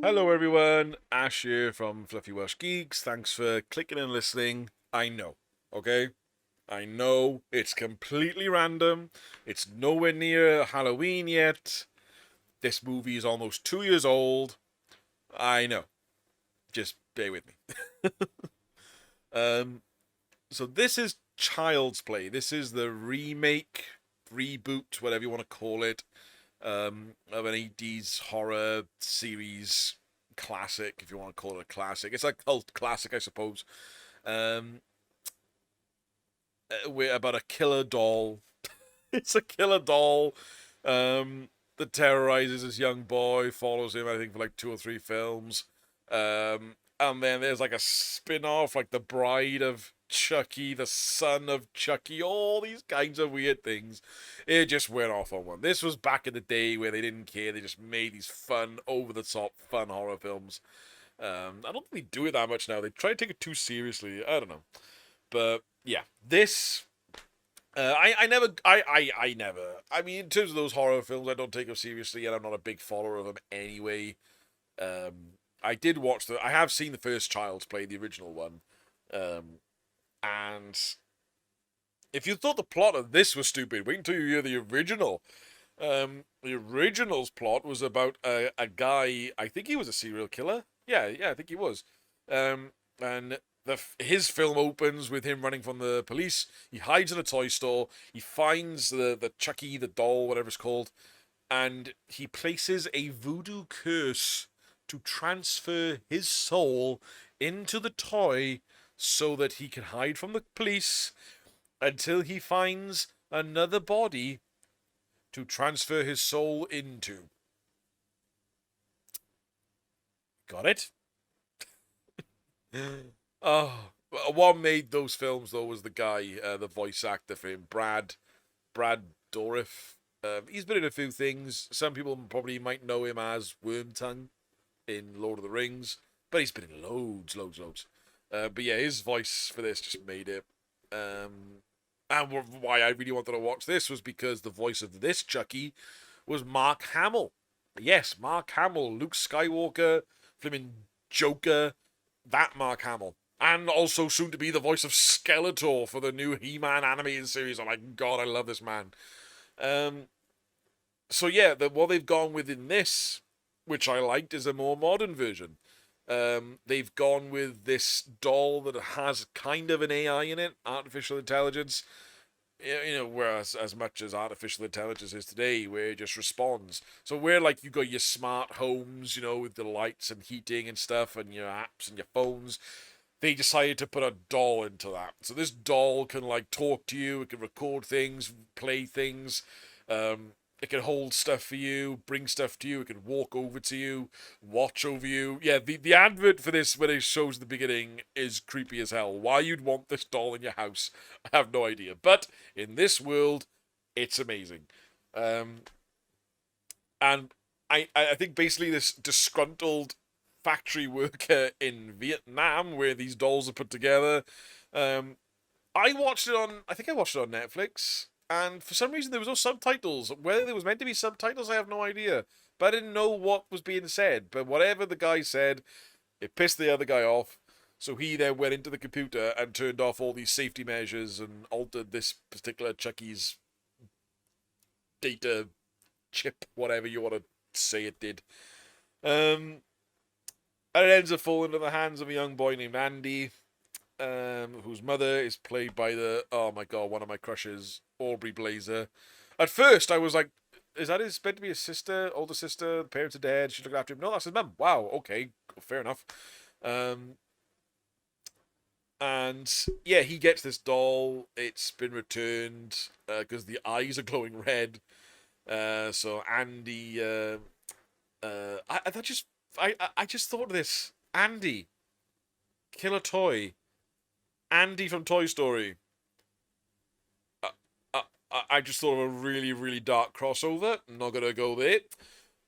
Hello everyone, Ash here from Fluffy Welsh Geeks. Thanks for clicking and listening. I know, okay? I know it's completely random. It's nowhere near Halloween yet. This movie is almost 2 years old. I know. Just bear with me. um, so this is Child's Play. This is the remake, reboot, whatever you want to call it, of an 80s horror series classic, if you want to call it a classic. It's a cult classic, I suppose. Um, we're about a killer doll. It's a killer doll that terrorizes this young boy, follows him, I think, for like 2 or 3 films. And then there's like a spin off, like The Bride of Chucky, The Son of Chucky, all these kinds of weird things. It just went off on one. This was back in the day where they didn't care. They just made these fun, over the top, fun horror films. I don't think they do it that much now. They try to take it too seriously. I don't know. But yeah, this I never, I never. I mean, in terms of those horror films, I don't take them seriously, and I'm not a big follower of them anyway. I did watch I have seen the first Child's Play, the original one, and if you thought the plot of this was stupid, wait until you hear the original. The original's plot was about a guy. I think he was a serial killer. Yeah, I think he was. And his film opens with him running from the police. He hides in a toy store. He finds the Chucky, the doll, whatever it's called, and he places a voodoo curse to transfer his soul into the toy so that he can hide from the police until he finds another body to transfer his soul into. Got it? Oh, what made those films though was the guy, the voice actor for him, Brad Dourif. He's been in a few things. Some people probably might know him as Wormtongue in Lord of the Rings, but he's been in loads. But yeah, his voice for this just made it. And why I really wanted to watch this was because the voice of this Chucky was Mark Hamill. Yes, Mark Hamill, Luke Skywalker, flipping Joker, that Mark Hamill. And also soon to be the voice of Skeletor for the new He-Man animated series. Oh my god, I love this man. Um, so yeah, what they've gone with in this, which I liked, is a more modern version. They've gone with this doll that has kind of an AI in it, artificial intelligence. Whereas as much as artificial intelligence is today, where it just responds. So where like you got your smart homes, with the lights and heating and stuff, and your apps and your phones, they decided to put a doll into that. So this doll can like talk to you, it can record things, play things, um, it can hold stuff for you, bring stuff to you, it can walk over to you, watch over you. Yeah, the advert for this when it shows the beginning is creepy as hell. Why you'd want this doll in your house, I have no idea. But in this world, it's amazing. Um, and I think basically this disgruntled factory worker in Vietnam where these dolls are put together. Um, I think I watched it on Netflix, and for some reason there was no subtitles. Whether there was meant to be subtitles, I have no idea. But I didn't know what was being said. But whatever the guy said, it pissed the other guy off. So he then went into the computer and turned off all these safety measures and altered this particular Chucky's data chip, whatever you want to say it did. Um, and it ends up falling into the hands of a young boy named Andy, whose mother is played by oh my god, one of my crushes, Aubrey Blazer. At first, I was like, is that meant to be his sister, older sister? The parents are dead. She's looking after him. No, that's his mum. Wow, okay, fair enough. Um, and yeah, he gets this doll. It's been returned because the eyes are glowing red. So Andy, I just thought of this. Andy, Killer Toy, Andy from Toy Story. Uh, I just thought of a really, really dark crossover. I'm not gonna go there.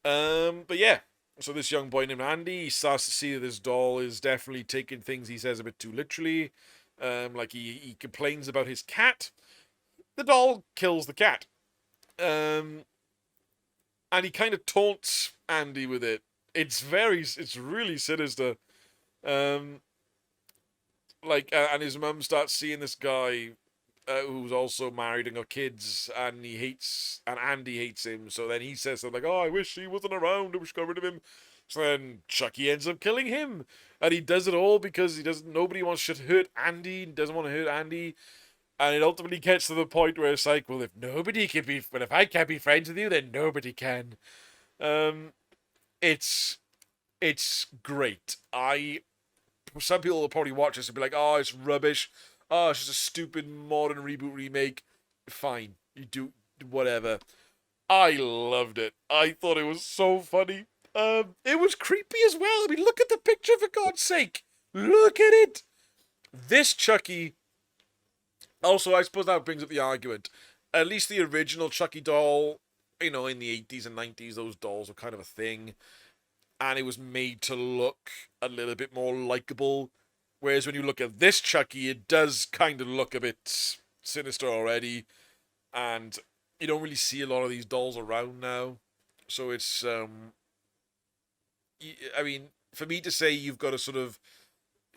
But yeah. So this young boy named Andy, he starts to see that this doll is definitely taking things he says a bit too literally. Like he complains about his cat. The doll kills the cat. Um, and he kind of taunts Andy with it it's really sinister. Um, and his mum starts seeing this guy who's also married and got kids, and Andy hates him. So then he says something like, "Oh, I wish he wasn't around. I wish I got rid of him." So then Chucky ends up killing him, and he does it all because he doesn't. Nobody wants to hurt Andy. Doesn't want to hurt Andy, and it ultimately gets to the point where it's like, well, if I can't be friends with you, then nobody can. Um, it's it's great. I Some people will probably watch this and be like, "Oh, it's rubbish. Oh, it's just a stupid modern reboot remake." Fine, you do whatever. I loved it. I thought it was so funny. It was creepy as well. I mean, look at the picture for God's sake. Look at it. This Chucky. Also, I suppose that brings up the argument. At least the original Chucky doll, in the 80s and 90s, those dolls were kind of a thing. And it was made to look a little bit more likable. Whereas when you look at this Chucky, it does kind of look a bit sinister already. And you don't really see a lot of these dolls around now. So it's, I mean, for me to say you've got to sort of,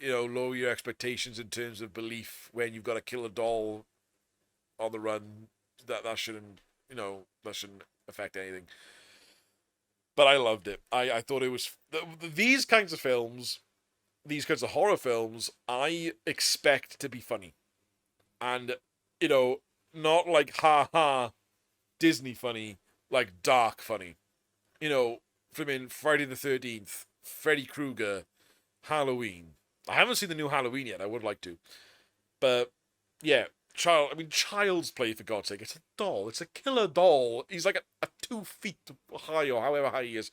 lower your expectations in terms of belief when you've got to kill a doll on the run, that shouldn't, that shouldn't affect anything. But I loved it. I thought it was these kinds of films, these kinds of horror films. I expect to be funny, and not like ha ha Disney funny, like dark funny. From in Friday the 13th, Freddy Krueger, Halloween. I haven't seen the new Halloween yet. I would like to, but yeah, Child's Play, for God's sake. It's a doll. It's a killer doll. He's like a 2 feet high or however high he is.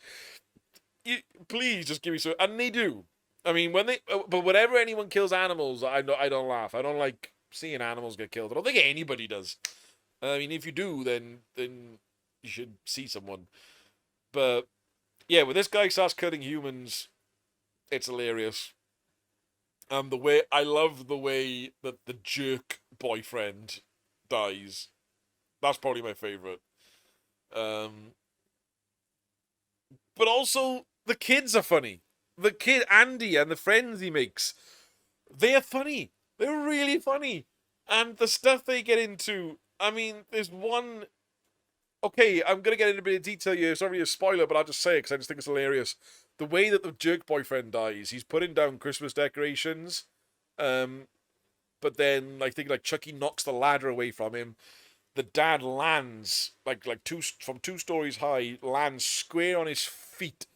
Please just give me some. And they do. I mean, but whenever anyone kills animals, I don't laugh. I don't like seeing animals get killed. I don't think anybody does. I mean, if you do, then you should see someone. But yeah, when this guy starts killing humans, it's hilarious. I love the way that the jerk boyfriend dies. That's probably my favorite. Um, but also the kids are funny. The kid Andy and the friends he makes, they're funny. They're really funny, and the stuff they get into. I mean, there's one. Okay, I'm gonna get into a bit of detail here. It's not really a spoiler, but I'll just say it because I just think it's hilarious. The way that the jerk boyfriend dies, he's putting down Christmas decorations, um, but then I think like Chucky knocks the ladder away from him. The dad lands like from 2 stories high, lands square on his feet,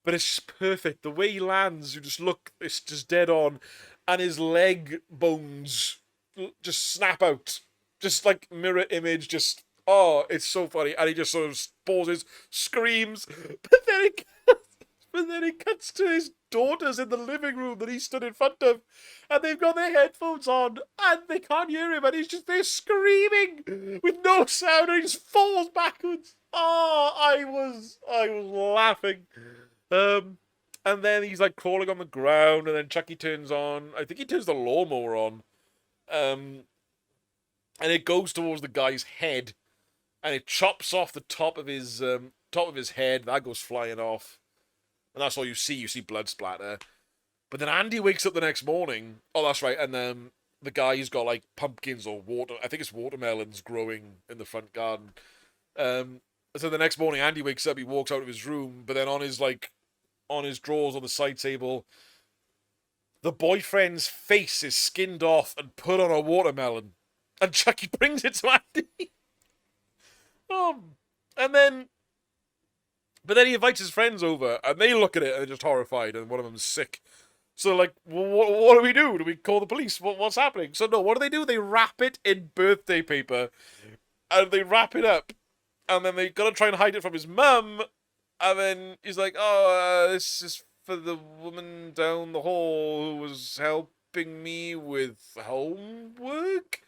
but it's perfect. The way he lands, you just look, it's just dead on, and his leg bones just snap out, just like mirror image. Just it's so funny, and he just sort of pauses, screams, but then it cuts to his daughters in the living room that he stood in front of, and they've got their headphones on, and they can't hear him, and he's just there screaming with no sound, and he just falls backwards. Oh, I was laughing. And then he's like crawling on the ground, and then Chucky turns on. I think he turns the lawnmower on. And it goes towards the guy's head, and it chops off the top of his head. That goes flying off. And that's all you see. You see blood splatter. But then Andy wakes up the next morning. Oh, that's right. And the guy's got like pumpkins or I think it's watermelons growing in the front garden. So the next morning, Andy wakes up. He walks out of his room. But then on his drawers on the side table, the boyfriend's face is skinned off and put on a watermelon. And Chucky brings it to Andy. And then But then he invites his friends over, and they look at it and they're just horrified, and one of them's sick. So, like, what do we do? Do we call the police? What's happening? So, no, what do? They wrap it in birthday paper, and they wrap it up, and then they gotta try and hide it from his mum, and then he's like, oh, this is for the woman down the hall who was helping me with homework?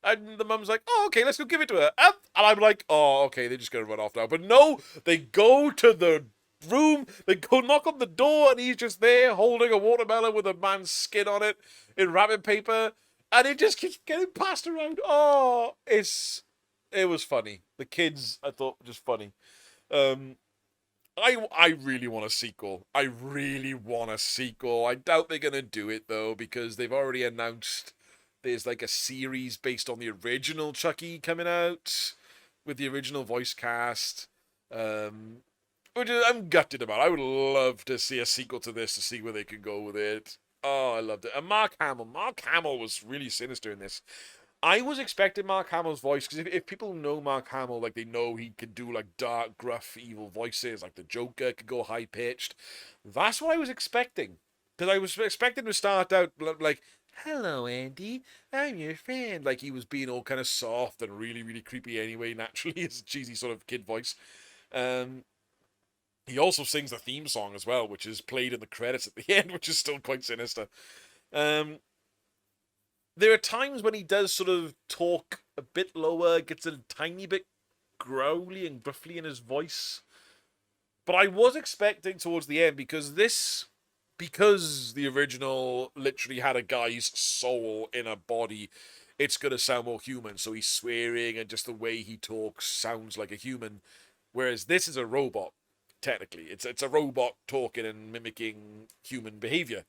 And the mum's like, oh, okay, let's go give it to her. And I'm like, oh, okay, they're just going to run off now. But no, they go to the room, they go knock on the door, and he's just there holding a watermelon with a man's skin on it in wrapping paper. And it just keeps getting passed around. Oh, it was funny. The kids, I thought, were just funny. I really want a sequel. I really want a sequel. I doubt they're gonna do it though, because they've already announced there's like a series based on the original Chucky coming out with the original voice cast. Um, which I'm gutted about. I would love to see a sequel to this to see where they could go with it. Oh, I loved it. And Mark Hamill. Mark Hamill was really sinister in this. I was expecting Mark Hamill's voice because if people know Mark Hamill, like they know he could do like dark, gruff, evil voices, like the Joker could go high pitched. That's what I was expecting because I was expecting to start out like, "Hello, Andy, I'm your friend." Like he was being all kind of soft and really, really creepy anyway. Naturally, it's a cheesy sort of kid voice. Um, he also sings the theme song as well, which is played in the credits at the end, which is still quite sinister. Um, there are times when he does sort of talk a bit lower, gets a tiny bit growly and gruffly in his voice. But I was expecting towards the end because the original literally had a guy's soul in a body, it's gonna sound more human. So he's swearing and just the way he talks sounds like a human. Whereas this is a robot, technically. It's a robot talking and mimicking human behavior.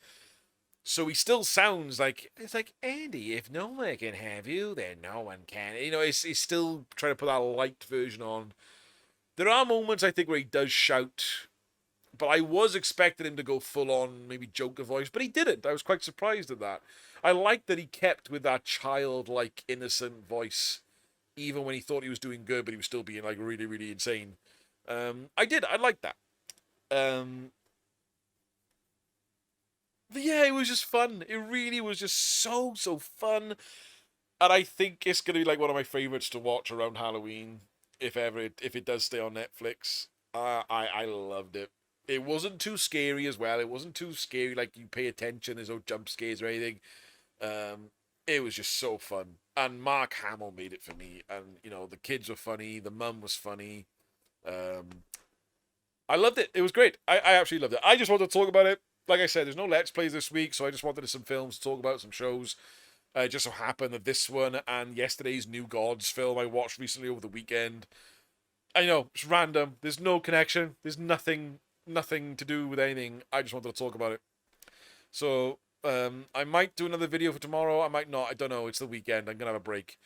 So he still sounds like it's like Andy. If no one can have you, then no one can. You know, he's still trying to put that light version on. There are moments I think where he does shout, but I was expecting him to go full on maybe Joker voice, but he didn't. I was quite surprised at that. I like that he kept with that childlike, innocent voice, even when he thought he was doing good, but he was still being like really, really insane. I did. I liked that. Um, but yeah, it was just fun. It really was just so fun. And I think it's gonna be like one of my favorites to watch around Halloween, if it does stay on Netflix. I loved it. It wasn't too scary as well. It wasn't too scary like you pay attention. There's no jump scares or anything. Um, it was just so fun. And Mark Hamill made it for me. And you know the kids were funny. The mum was funny. Um, I loved it. It was great. I absolutely loved it. I just wanted to talk about it. Like I said, there's no Let's Plays this week, so I just wanted some films to talk about, some shows. It just so happened that this one and yesterday's New Gods film I watched recently over the weekend. I know, it's random. There's no connection. There's nothing to do with anything. I just wanted to talk about it. So, I might do another video for tomorrow. I might not. I don't know. It's the weekend. I'm going to have a break.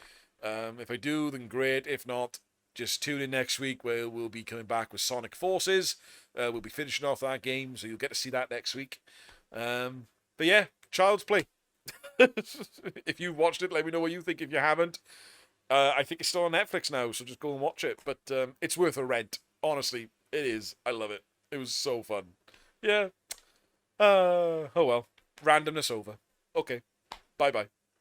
If I do, then great. If not, just tune in next week where we'll be coming back with Sonic Forces. We'll be finishing off that game, so you'll get to see that next week. But yeah, Child's Play. If you've watched it, let me know what you think. If you haven't, I think it's still on Netflix now, so just go and watch it. But it's worth a rent. Honestly, it is. I love it. It was so fun. Yeah. Oh well. Randomness over. Okay. Bye bye.